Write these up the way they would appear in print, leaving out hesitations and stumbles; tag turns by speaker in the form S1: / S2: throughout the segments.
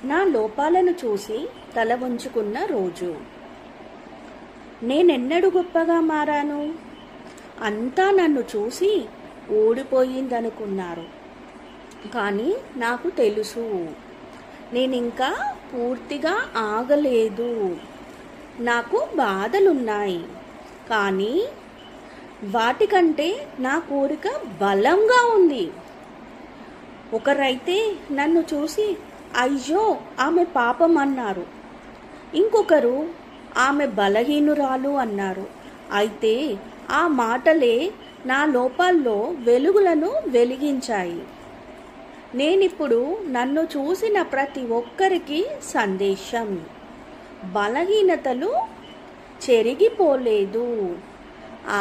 S1: నా లోపాలను చూసి తల వంచుకున్న రోజు. నేనెన్నడూ గొప్పగా మారాను? అంతా నన్ను చూసి ఓడిపోయిందనుకున్నారు. కానీ నాకు తెలుసు, నేనింకా పూర్తిగా ఆగలేదు. నాకు బాధలున్నాయి, కానీ వాటికంటే నా కోరిక బలంగా ఉంది. ఒకరైతే నన్ను చూసి అయ్యో ఆమె పాపం అన్నారు. ఇంకొకరు ఆమె బలహీనురాలు అన్నారు. అయితే ఆ మాటలే నా లోపాల్లో వెలుగులను వెలిగించాయి. నేనిప్పుడు నన్ను చూసిన ప్రతి ఒక్కరికి సందేశం: బలహీనతలు చెరిగిపోలేదు,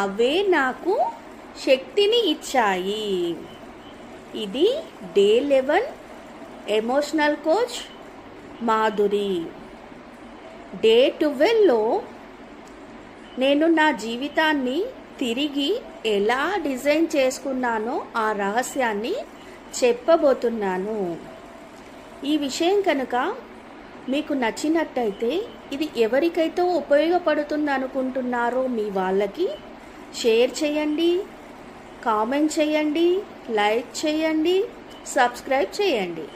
S1: అవే నాకు శక్తిని ఇచ్చాయి. ఇది day 11 emotional coach Madhuri. Day 12లో నేను నా జీవితాన్ని తిరిగి ఎలా డిజైన్ చేసుకున్నానో ఆ రహస్యాన్ని చెప్పబోతున్నాను. ఈ విషయం కనుక మీకు నచ్చినట్టయితే, ఇది ఎవరికైతే ఉపయోగపడుతుంది అనుకుంటున్నారో మీ వాళ్ళకి షేర్ చేయండి, కామెంట్ చేయండి, లైక్ చేయండి, సబ్స్క్రైబ్ చేయండి.